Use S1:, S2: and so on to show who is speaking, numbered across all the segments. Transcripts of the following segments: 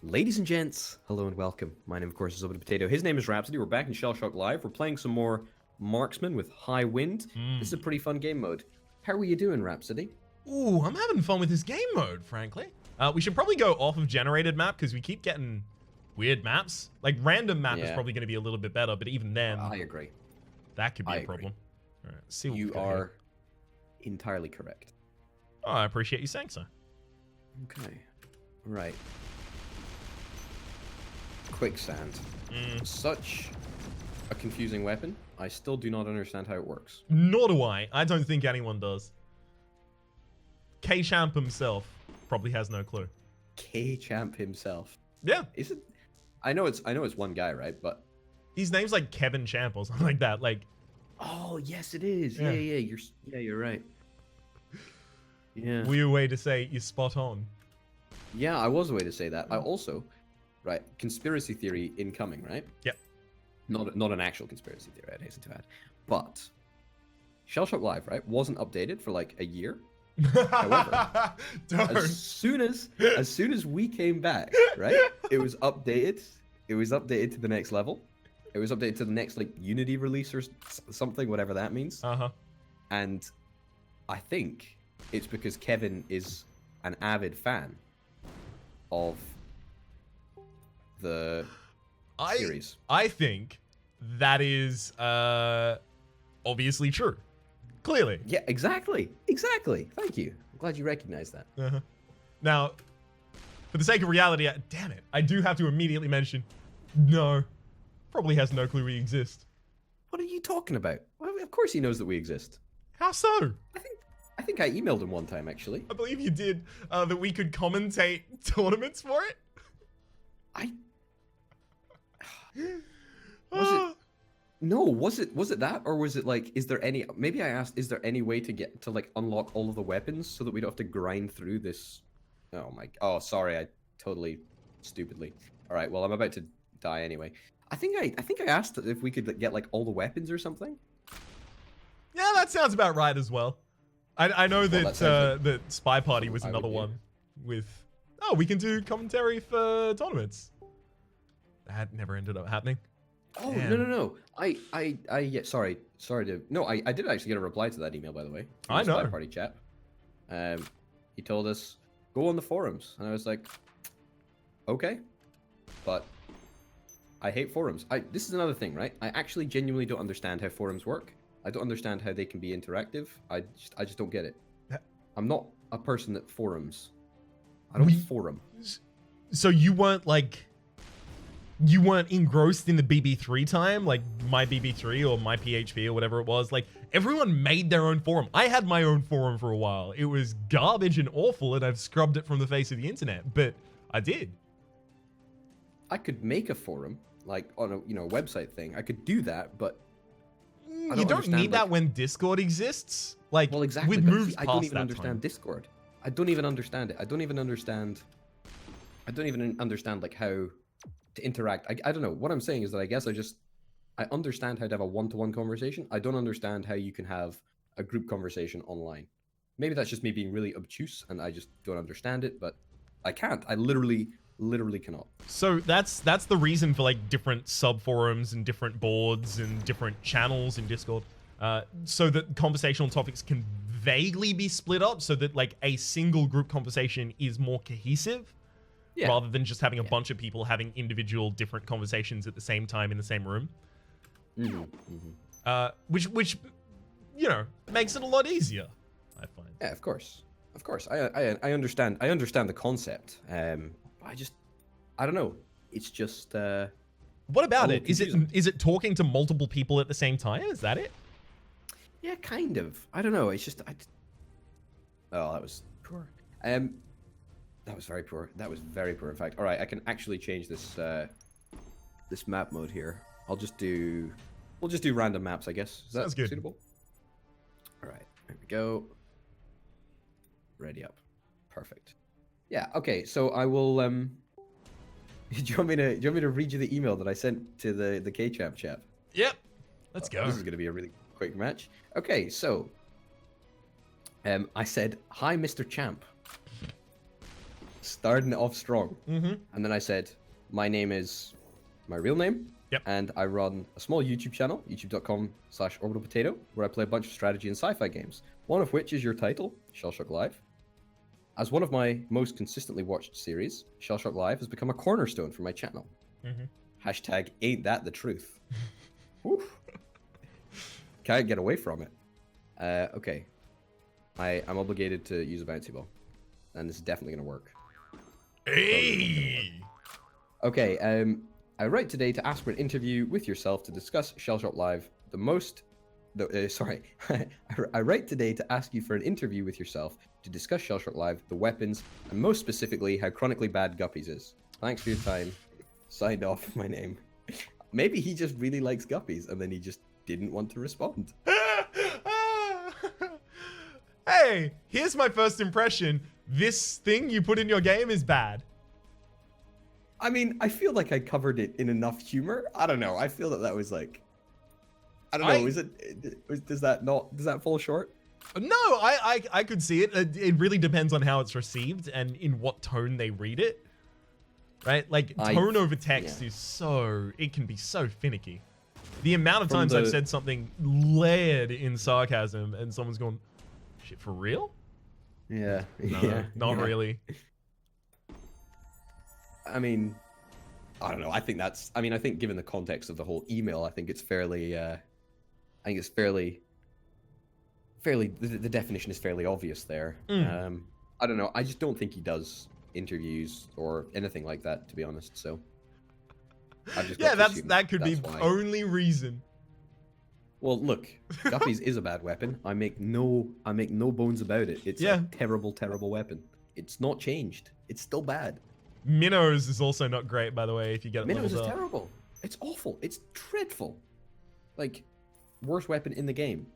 S1: Ladies and gents, hello and welcome. My name, of course, is Open Potato. His name is Rhapsody. We're back in ShellShock Live. We're playing some more Marksman with High Wind. This is a pretty fun game mode. How are you doing, Rhapsody?
S2: Ooh, I'm having fun with this game mode, frankly. We should probably go off of generated map because we keep getting weird maps. Like, random map is probably going to be a little bit better, but even then...
S1: I agree.
S2: That could be a problem. All right, let's see what
S1: you are entirely correct.
S2: Oh, I appreciate you saying so.
S1: Okay. Right. Quicksand. Such a confusing weapon. I still do not understand how it works.
S2: Nor do I. I don't think anyone does. K-Champ himself probably has no clue.
S1: K-Champ himself.
S2: Yeah.
S1: Is it? I know it's one guy, right? But
S2: his name's like Kevin Champ or something like that. Like,
S1: oh yes, it is. Yeah. You're right. Yeah.
S2: Weird way to say you're spot on.
S1: Yeah, I was a way to say that. I also, right, conspiracy theory incoming, right?
S2: Yep.
S1: Not an actual conspiracy theory, I'd hasten to add. But ShellShock Live, right, wasn't updated for like a year. However, as soon as we came back, right, it was updated. It was updated to the next level. It was updated to the next like Unity release or something, whatever that means. And I think it's because Kevin is an avid fan of the series.
S2: I think that is obviously true. Clearly.
S1: Yeah, exactly. Exactly. Thank you. I'm glad you recognized that.
S2: Now, for the sake of reality, damn it, I do have to immediately mention, no, probably has no clue we exist.
S1: What are you talking about? Well, of course he knows that we exist.
S2: How so?
S1: I think I emailed him one time, actually.
S2: I believe you did, that we could commentate tournaments for it.
S1: Was it that, or was it like, is there any, maybe I asked, is there any way to get to like unlock all of the weapons so that we don't have to grind through this? Oh, sorry, I totally stupidly. All right, well, I'm about to die anyway. I think I asked if we could get like all the weapons or something.
S2: Yeah, that sounds about right as well. I know that that Spy Party was another one with, oh, we can do commentary for tournaments. That never ended up happening.
S1: Oh, no. Yeah, sorry to, no, I did actually get a reply to that email, by the way.
S2: I know.
S1: Spy Party chap. He told us, go on the forums. And I was like, okay, but I hate forums. This is another thing, right? I actually genuinely don't understand how forums work. I don't understand how they can be interactive. I just don't get it. I'm not a person that forums. I don't forum.
S2: So you weren't like, you weren't engrossed in the BB3 time, like my BB3 or my PHP or whatever it was. Like, everyone made their own forum. I had my own forum for a while. It was garbage and awful, and I've scrubbed it from the face of the internet, but I did.
S1: I could make a forum, like on a website thing. I could do that, but
S2: you don't need that when Discord exists. Like,
S1: well, exactly.
S2: With moves
S1: I don't even understand Discord. I don't even understand it. I don't even understand like how to interact. I don't know. What I'm saying is that I guess I understand how to have a one-to-one conversation. I don't understand how you can have a group conversation online. Maybe that's just me being really obtuse and I just don't understand it, but I can't. I literally cannot.
S2: So that's the reason for like different sub forums and different boards and different channels in Discord, so that conversational topics can vaguely be split up so that like a single group conversation is more cohesive. Yeah. Rather than just having a bunch of people having individual different conversations at the same time in the same room. Which makes it a lot easier, I find.
S1: Yeah, of course. I understand the concept. I don't know. It's just
S2: what about it? Is it talking to multiple people at the same time? Is that it?
S1: Yeah, kind of. I don't know. It's just oh, that was poor. That was very poor. That was very poor, in fact. All right, I can actually change this this map mode here. We'll just do random maps, I guess. Is
S2: Sounds
S1: that
S2: good.
S1: Suitable? All right, there we go. Ready up. Perfect. Yeah. Okay. So I will. Do you want me to read you the email that I sent to the K-Champ chap?
S2: Yep. Let's go.
S1: This is going to be a really quick match. Okay. So I said, "Hi, Mr. Champ. starting it off strong.
S2: Mm-hmm.
S1: And then I said, my name is my real name.
S2: Yep.
S1: And I run a small YouTube channel, youtube.com/orbitalpotato, where I play a bunch of strategy and sci-fi games. One of which is your title, ShellShock Live. As one of my most consistently watched series, ShellShock Live has become a cornerstone for my channel.
S2: Mm-hmm.
S1: Hashtag ain't that the truth. Oof. Can't get away from it. Okay. I'm obligated to use a bouncy ball. And this is definitely going to work.
S2: Hey!
S1: Okay, I write today to ask for an interview with yourself to discuss ShellShock Live. I write today to ask you for an interview with yourself to discuss ShellShock Live, the weapons, and most specifically how chronically bad Guppies is. Thanks for your time. Signed off my name. Maybe he just really likes Guppies and then he just didn't want to respond.
S2: Hey, here's my first impression. This thing you put in your game is bad.
S1: I mean, I feel like I covered it in enough humor. I don't know. I feel that was like, I don't know. Does that fall short?
S2: No, I could see it. It really depends on how it's received and in what tone they read it. Right? Like tone over text is it can be so finicky. The amount of times I've said something layered in sarcasm and someone's gone, shit, for real?
S1: Yeah.
S2: No, not really.
S1: I mean, I don't know. I think given the context of the whole email, I think it's fairly, the definition is fairly obvious there. I don't know. I just don't think he does interviews or anything like that, to be honest. So,
S2: that could be the only reason.
S1: Well, look, Guppies is a bad weapon. I make no bones about it. It's a terrible, terrible weapon. It's not changed. It's still bad.
S2: Minnows is also not great, by the way, if you get it
S1: Minnows
S2: leveled
S1: is
S2: up.
S1: terrible. It's awful. It's dreadful. Like, worst weapon in the game.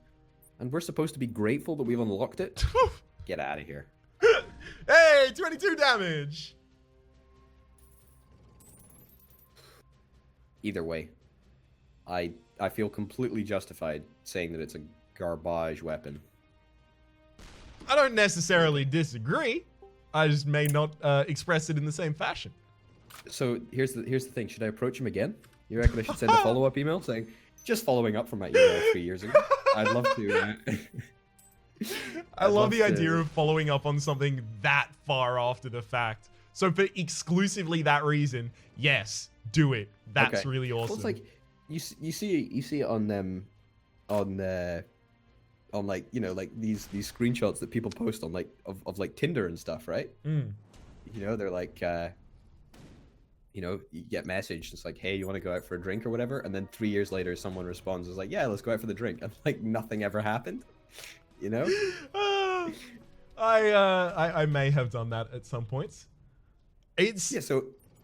S1: And we're supposed to be grateful that we've unlocked it? Get out of here.
S2: Hey, 22 damage!
S1: Either way, I feel completely justified saying that it's a garbage weapon.
S2: I don't necessarily disagree. I just may not express it in the same fashion.
S1: So here's the thing. Should I approach him again? You reckon I should send a follow-up email saying, just following up from my email 3 years ago? I'd love to.
S2: I love the idea of following up on something that far after the fact. So for exclusively that reason, yes, do it. That's really awesome.
S1: Well, it's like you see it on like, you know, like these screenshots that people post on like of like Tinder and stuff, right? You know, they're like you know, you get messaged, it's like, hey, you want to go out for a drink or whatever, and then 3 years later someone responds, is like, yeah, let's go out for the drink, and like nothing ever happened, you know?
S2: I may have done that at some points. It's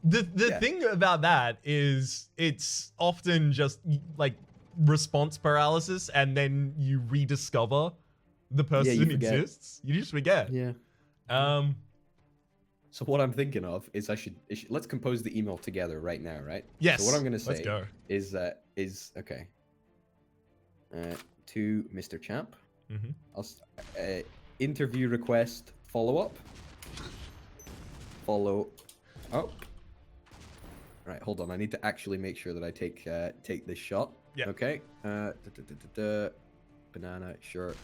S2: the thing about that is it's often just like response paralysis, and then you rediscover the person exists. You just forget.
S1: Yeah. So what I'm thinking of is let's compose the email together right now, right?
S2: Yes.
S1: So what I'm gonna say
S2: let's go.
S1: is okay. To Mr. Champ, I'll interview request follow up. Right, hold on. I need to actually make sure that I take this shot.
S2: Yeah.
S1: Okay. Banana, sure,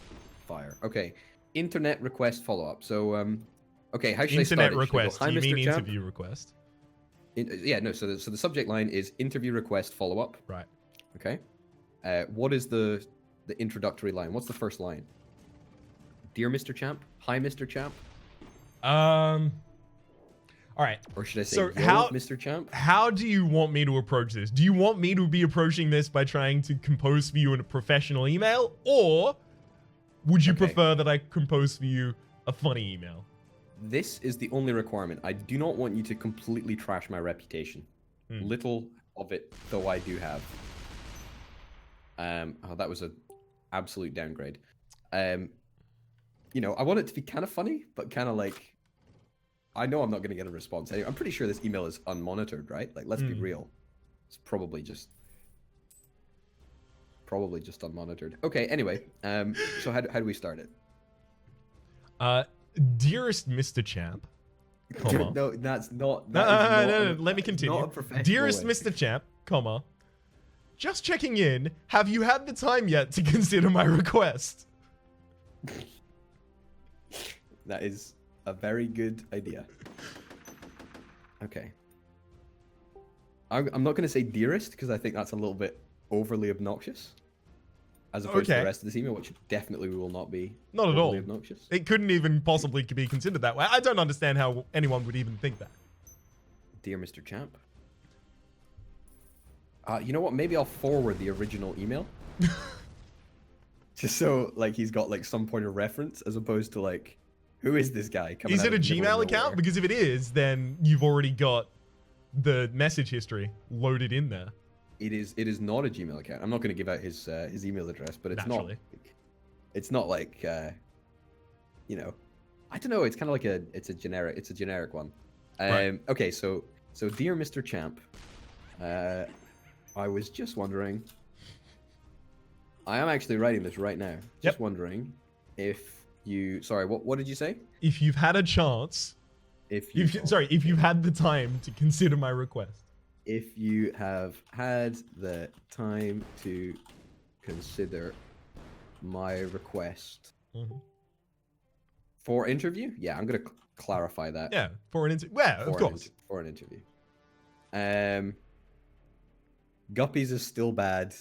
S1: fire. Okay. Internet request follow up. So okay, how should I start it?
S2: Internet request.
S1: Hi,
S2: You
S1: Mr.
S2: mean
S1: Champ?
S2: interview request?
S1: Yeah, no. So the subject line is interview request follow up.
S2: Right.
S1: Okay. What is the introductory line? What's the first line? Dear Mr. Champ. Hi, Mr. Champ.
S2: All right.
S1: Or should I say,
S2: so
S1: Mr. Champ?
S2: How do you want me to approach this? Do you want me to be approaching this by trying to compose for you in a professional email, or would you prefer that I compose for you a funny email?
S1: This is the only requirement. I do not want you to completely trash my reputation. Little of it, though, I do have. Oh, that was an absolute downgrade. You know, I want it to be kind of funny, but kind of like, I know I'm not going to get a response. Anyway, I'm pretty sure this email is unmonitored, right? Like, let's be real. It's probably just unmonitored. Okay, anyway, so how do we start it?
S2: Dearest Mr. Champ, comma.
S1: No, that's not.
S2: No,
S1: That is
S2: no,
S1: not
S2: let me continue.
S1: Not a professional
S2: Dearest
S1: way.
S2: Mr. Champ, comma. Just checking in. Have you had the time yet to consider my request?
S1: That is a very good idea. Okay. I'm not going to say dearest because I think that's a little bit overly obnoxious. As opposed to the rest of this email, which definitely will not be
S2: not at all
S1: obnoxious.
S2: It couldn't even possibly be considered that way. I don't understand how anyone would even think that.
S1: Dear Mr. Champ. You know what? Maybe I'll forward the original email. Just so like he's got like some point of reference as opposed to like, who is this guy coming
S2: Is
S1: out
S2: it a
S1: of the middle
S2: Gmail
S1: of nowhere?
S2: account? Because if it is, then you've already got the message history loaded in there.
S1: It is not a Gmail account. I'm not going to give out his email address, but it's
S2: Naturally.
S1: not like you know, I don't know. It's kind of like it's a generic one.
S2: Right.
S1: Okay, so dear Mr. Champ, I was just wondering. I am actually writing this right now. Just wondering if you. Sorry, what did you say?
S2: If you've had a chance. If you've had the time to consider my request.
S1: If you have had the time to consider my request for interview, yeah, I'm gonna clarify that.
S2: Yeah, for an interview. Well, of course.
S1: For an interview. Guppies is still bad.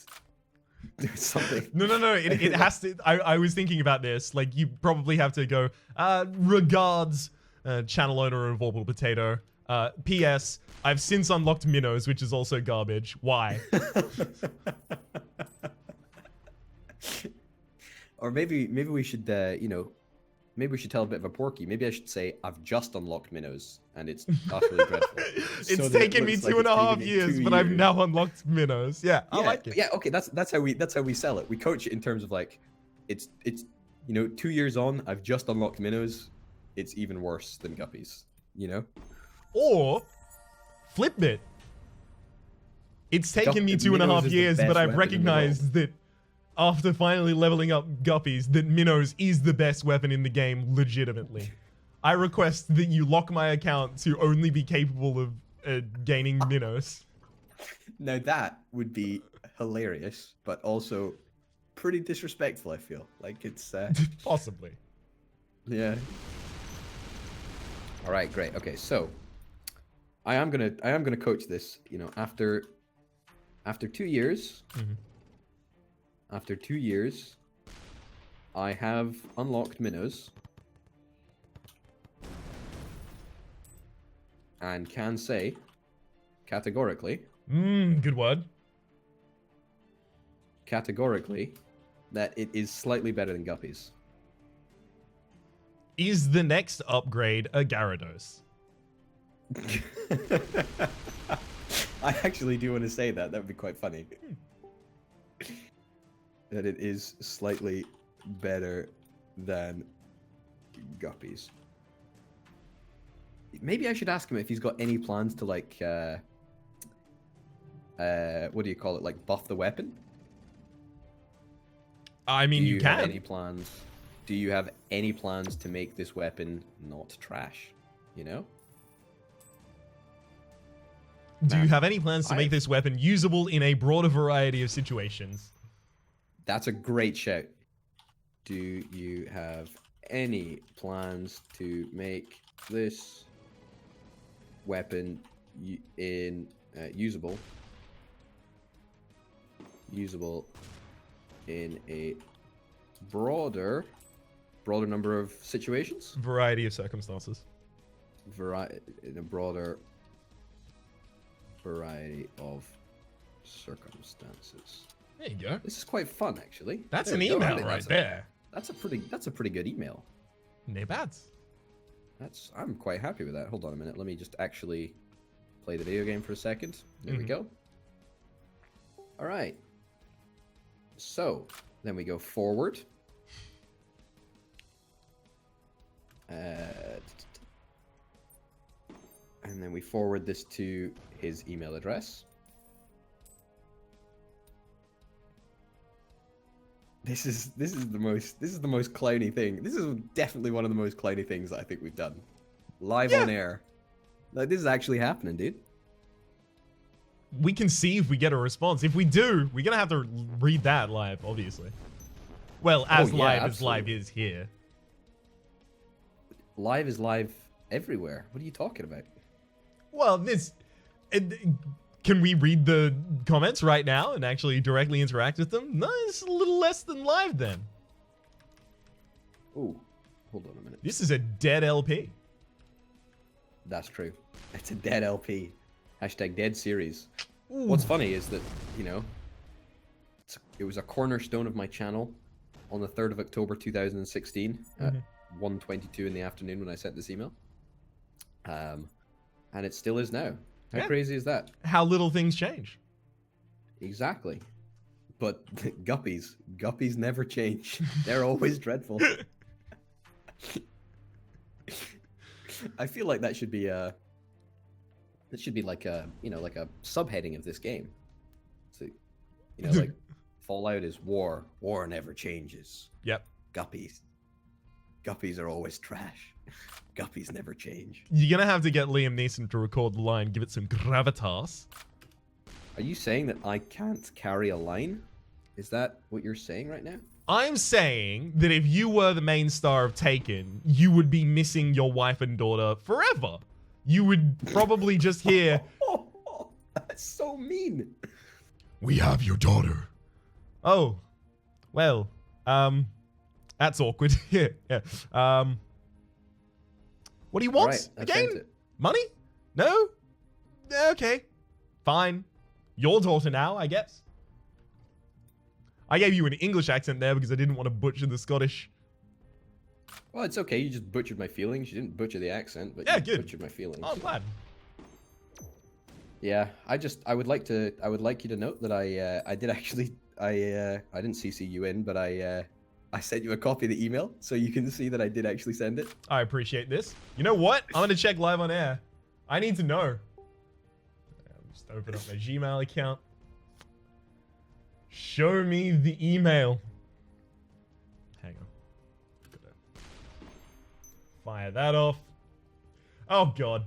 S1: Something.
S2: No. It has to. I was thinking about this. Like, you probably have to go. Regards, channel owner of Orbital Potato. P.S. I've since unlocked minnows, which is also garbage. Why?
S1: Or maybe we should, maybe we should tell a bit of a porky. Maybe I should say I've just unlocked minnows, and it's utterly dreadful.
S2: It's taken me 2.5 years, but I've now unlocked minnows. Yeah, I like it.
S1: Yeah, okay, that's how we sell it. We coach it in terms of like, it's 2 years on, I've just unlocked minnows. It's even worse than guppies,
S2: Or flip it. It's taken me 2.5 years, but I've recognized that after finally leveling up guppies, that minnows is the best weapon in the game, legitimately. I request that you lock my account to only be capable of gaining minnows.
S1: Now that would be hilarious, but also pretty disrespectful, I feel. Like it's...
S2: Possibly.
S1: Yeah. All right, great. Okay, so I am gonna coach this. After 2 years, after 2 years, I have unlocked minnows and can say categorically.
S2: Good word.
S1: Categorically, that it is slightly better than guppies.
S2: Is the next upgrade a Gyarados?
S1: I actually do want to say that. That would be quite funny. That it is slightly better than guppies. Maybe I should ask him if he's got any plans to like, what do you call it? Like buff the weapon?
S2: I mean, you can.
S1: Have any plans? Do you have any plans to make this weapon not trash?
S2: Do you have any plans to make this weapon usable in a broader variety of situations?
S1: That's a great shout. Do you have any plans to make this weapon usable in a broader number of situations?
S2: Variety of circumstances.
S1: In a broader variety of circumstances.
S2: There you go.
S1: This is quite fun, actually.
S2: That's an email right there.
S1: That's a pretty good email.
S2: No bad.
S1: I'm quite happy with that. Hold on a minute. Let me just actually play the video game for a second. There we go. All right. So then we go forward. And then we forward this to his email address. This is the most clowny thing. This is definitely one of the most clowny things that I think we've done. live
S2: Yeah.
S1: on air. Like, this is actually happening, dude.
S2: We can see if we get a response. If we do, we're gonna have to read that live, obviously. Well, as
S1: yeah,
S2: live as live
S1: absolutely.
S2: is here.
S1: Live is live everywhere. What are you talking about?
S2: Well, can we read the comments right now and actually directly interact with them? No, it's a little less than live then.
S1: Oh, hold on a minute.
S2: This is a dead LP.
S1: That's true. It's a dead LP. Hashtag dead series.
S2: Ooh.
S1: What's funny is that, you know, it was a cornerstone of my channel on the 3rd of October 2016 at 1:22 in the afternoon when I sent this email. And it still is now. How crazy is that?
S2: How little things change.
S1: Exactly. But guppies never change. They're always dreadful. I feel like that should be like a, you know, like a subheading of this game. So, you know, like Fallout is war never changes.
S2: Yep.
S1: Guppies are always trash. Guppies never change.
S2: You're gonna have to get Liam Neeson to record the line, give it some gravitas.
S1: Are you saying that I can't carry a line? Is that what you're saying right now?
S2: I'm saying that if you were the main star of Taken, you would be missing your wife and daughter forever. You would probably just hear,
S1: that's so mean.
S2: "We have your daughter." Oh, well, that's awkward. Yeah. What do you want?
S1: Right, I
S2: Again?
S1: sent it.
S2: Money? No? Okay. Fine. Your daughter now, I guess. I gave you an English accent there because I didn't want to butcher the Scottish.
S1: Well, it's okay. You just butchered my feelings. You didn't butcher the accent, but
S2: Yeah,
S1: you
S2: good.
S1: butchered my feelings.
S2: Oh, I'm glad.
S1: Yeah, I would like you to note that I did actually, I didn't CC you in, but I sent you a copy of the email, so you can see that I did actually send it.
S2: I appreciate this. You know what? I'm going to check live on air. I need to know. I'll just open up my Gmail account. Show me the email. Hang on. Gotta fire that off. Oh, God.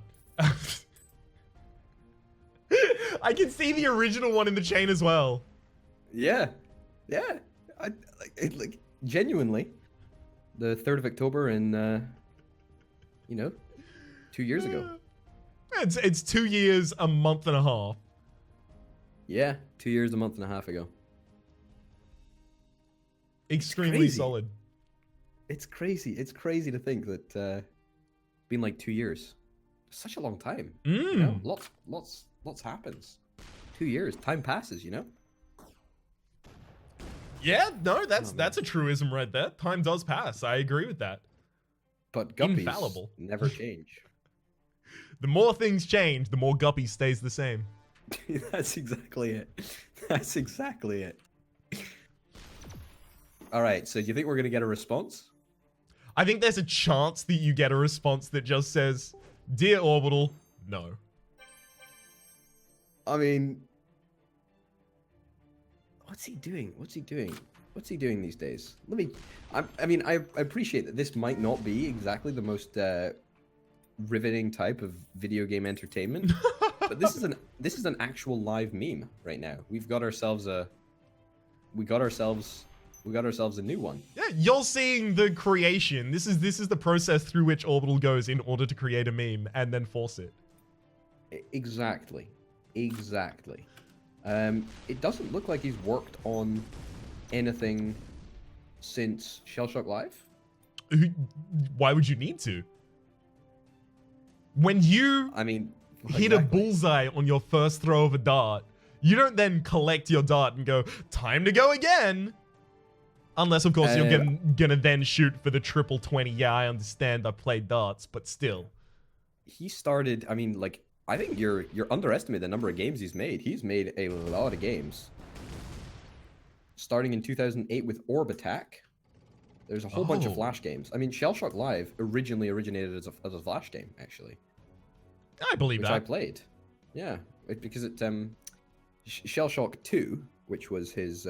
S2: I can see the original one in the chain as well.
S1: Yeah, like genuinely, the 3rd of October in, you know, 2 years ago.
S2: It's 2 years, a month and a half.
S1: Yeah, 2 years, a month and a half ago.
S2: Extremely
S1: crazy.
S2: solid.
S1: It's crazy. It's crazy to think that it's been like 2 years. Such a long time. You know, lots happens. 2 years. Time passes, you know?
S2: Yeah, no, that's a truism right there. Time does pass. I agree with that.
S1: But guppies
S2: Infallible.
S1: never change.
S2: The more things change, the more Guppy stays the same.
S1: That's exactly it. That's exactly it. All right, so do you think we're going to get a response?
S2: I think there's a chance that you get a response that just says, "Dear Orbital, no."
S1: I mean, what's he doing? What's he doing? What's he doing these days? I mean, I appreciate that this might not be exactly the most riveting type of video game entertainment, but this is an actual live meme right now. We got ourselves a new one.
S2: Yeah, you're seeing the creation. This is the process through which Orbital goes in order to create a meme and then force it.
S1: Exactly. It doesn't look like he's worked on anything since ShellShock Live.
S2: Why would you need to? When you hit a bullseye on your first throw of a dart, you don't then collect your dart and go, "Time to go again." Unless, of course, you're gonna then shoot for the triple 20. Yeah, I understand. I played darts, but still.
S1: He started. I mean, like, I think you're underestimating the number of games he's made. He's made a lot of games. Starting in 2008 with Orb Attack. There's a whole bunch of Flash games. I mean, ShellShock Live originally originated as a Flash game, actually.
S2: I believe
S1: which
S2: that.
S1: I played. Yeah, because it ShellShock 2, which was his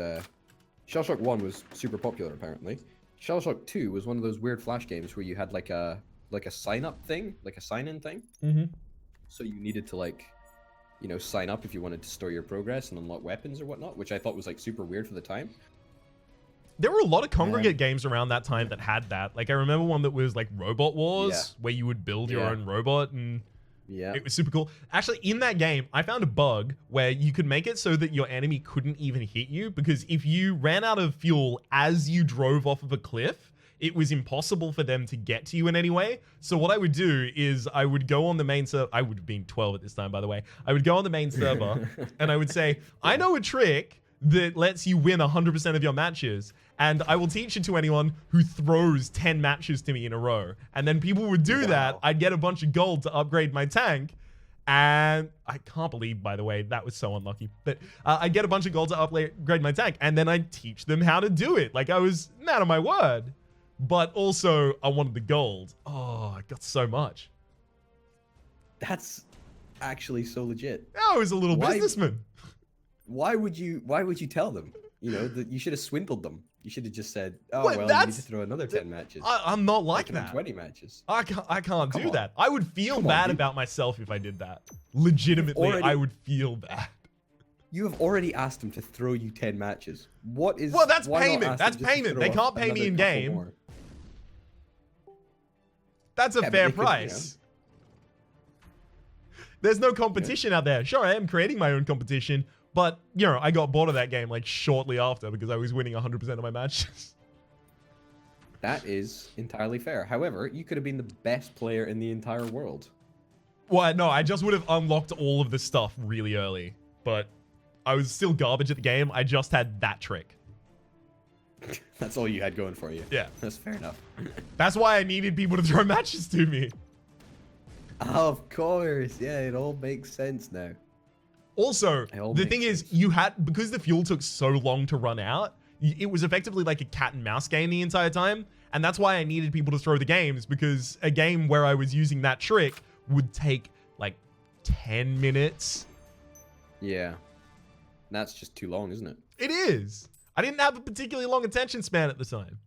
S1: ShellShock 1 was super popular apparently. ShellShock 2 was one of those weird Flash games where you had like a like a sign up thing, like a sign in thing.
S2: Mm-hmm.
S1: So you needed to like, sign up if you wanted to store your progress and unlock weapons or whatnot, which I thought was like super weird for the time.
S2: There were a lot of congregate games around that time that had that. Like I remember one that was like Robot Wars, where you would build your own robot, and it was super cool. Actually, in that game, I found a bug where you could make it so that your enemy couldn't even hit you, because if you ran out of fuel as you drove off of a cliff, it was impossible for them to get to you in any way. So what I would do is I would go on the main server. I would have been 12 at this time, by the way. I would go on the main server and I would say, I know a trick that lets you win 100% of your matches, and I will teach it to anyone who throws 10 matches to me in a row. And then people would do that. I'd get a bunch of gold to upgrade my tank. And I can't believe, by the way, that was so unlucky. But I'd get a bunch of gold to upgrade my tank, and then I'd teach them how to do it. Like I was man of my word. But also, I wanted the gold. Oh, I got so much.
S1: That's actually so legit.
S2: I was a little businessman.
S1: Why would you tell them? That you should have swindled them. You should have just said, "Oh,
S2: Wait,
S1: well, you need to throw another 10 matches."
S2: I'm not like that.
S1: 20 matches.
S2: I can't do that. I would feel bad about myself if I did that. Legitimately, I would feel bad.
S1: You have already asked them to throw you 10 matches. What is?
S2: Well, that's payment. That's payment. They can't pay me in game. That's a fair price. There's no competition out there. Sure, I am creating my own competition, but, I got bored of that game like shortly after because I was winning 100% of my matches.
S1: That is entirely fair. However, you could have been the best player in the entire world.
S2: Well, no, I just would have unlocked all of the stuff really early, but I was still garbage at the game. I just had that trick.
S1: That's all you had going for you.
S2: Yeah.
S1: That's fair enough.
S2: That's why I needed people to throw matches to me.
S1: Of course. Yeah, it all makes sense now.
S2: Also, the thing is, because the fuel took so long to run out, it was effectively like a cat and mouse game the entire time. And that's why I needed people to throw the games, because a game where I was using that trick would take like 10 minutes.
S1: Yeah. That's just too long, isn't it?
S2: It is. I didn't have a particularly long attention span at the time.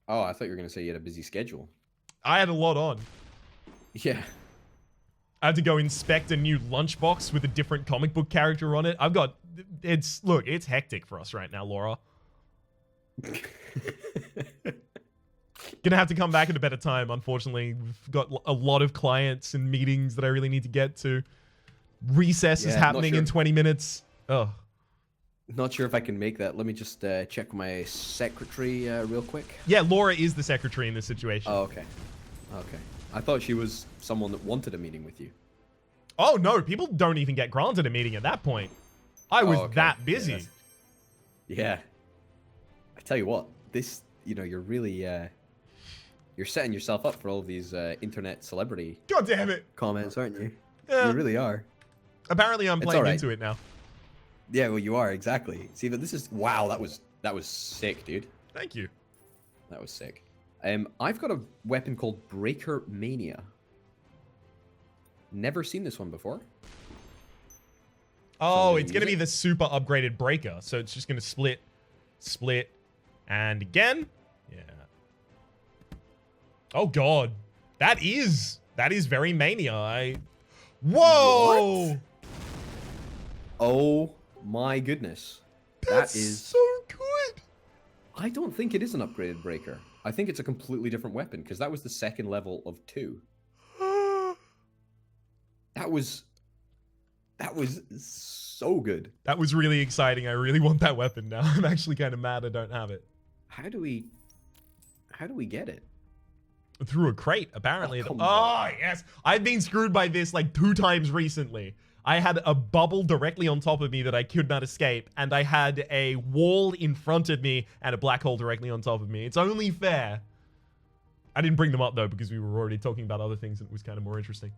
S1: Oh, I thought you were going to say you had a busy schedule. I
S2: had a lot on.
S1: Yeah.
S2: I had to go inspect a new lunchbox with a different comic book character on it. Look, it's hectic for us right now, Laura. Gonna have to come back at a better time, unfortunately. We've got a lot of clients and meetings that I really need to get to. Recess is happening in 20 minutes. Oh.
S1: Not sure if I can make that. Let me just check my secretary real quick.
S2: Yeah, Laura is the secretary in this situation.
S1: Oh, okay. Okay. I thought she was someone that wanted a meeting with you.
S2: Oh, no. People don't even get granted a meeting at that point. I was that busy.
S1: Yeah. I tell you what, this, you're really, you're setting yourself up for all of these internet celebrity
S2: God damn it.
S1: comments, aren't you?
S2: Yeah.
S1: You really are.
S2: Apparently I'm playing into it now.
S1: Yeah, well, you are, exactly. See, but this is, wow, that was sick, dude.
S2: Thank you.
S1: That was sick. I've got a weapon called Breaker Mania. Never seen this one before.
S2: Oh, it's going to be the super upgraded breaker. So it's just going to split, and again. Yeah. Oh, God. That is very Mania. Whoa!
S1: What? Oh, my goodness.
S2: That's so good.
S1: I don't think it is an upgraded breaker. I think it's a completely different weapon, because that was the second level of 2. That was so good.
S2: That was really exciting. I really want that weapon now. I'm actually kind of mad I don't have it.
S1: How do we get it?
S2: Through a crate, apparently. Oh, yes. I've been screwed by this like 2 times recently. I had a bubble directly on top of me that I could not escape, and I had a wall in front of me and a black hole directly on top of me. It's only fair. I didn't bring them up though because we were already talking about other things and it was kind of more interesting.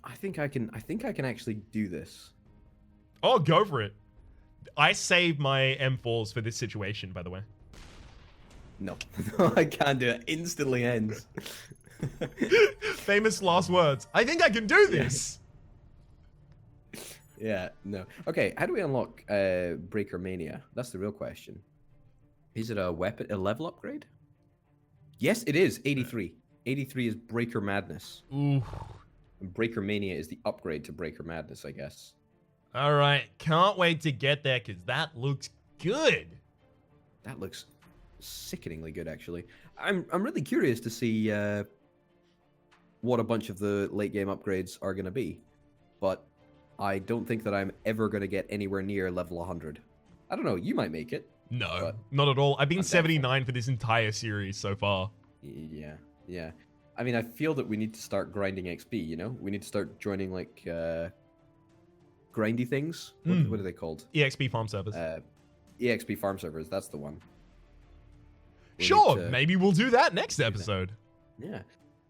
S1: I think I can actually do this.
S2: Oh, go for it. I saved my M4s for this situation, by the way.
S1: No, no, I can't do it. Instantly ends.
S2: Famous last words. I think I can do this.
S1: Yeah, no. Okay, how do we unlock Breaker Mania? That's the real question. Is it a level upgrade? Yes, it is. 83. 83 is Breaker Madness.
S2: Ooh.
S1: And Breaker Mania is the upgrade to Breaker Madness, I guess.
S2: All right. Can't wait to get there because that looks good.
S1: That looks sickeningly good, actually. I'm really curious to see what a bunch of the late game upgrades are going to be. But I don't think that I'm ever going to get anywhere near level 100. I don't know. You might make it.
S2: No, not at all. I've been
S1: I'm
S2: 79 for this entire series so far.
S1: Yeah. I mean, I feel that we need to start grinding XP, you know? We need to start joining, like, grindy things. What are they called?
S2: EXP farm servers.
S1: EXP farm servers, that's the one.
S2: Sure, maybe we'll do that next episode.
S1: Yeah.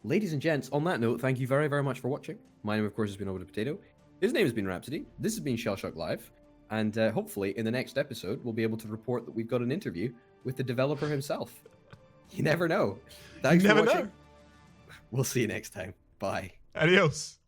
S1: Ladies and gents, on that note, thank you very, very much for watching. My name, of course, has been Over the Potato. His name has been Rhapsody. This has been ShellShock Live. And hopefully, in the next episode, we'll be able to report that we've got an interview with the developer himself. You never know. Thanks for watching. We'll see you next time. Bye.
S2: Adios.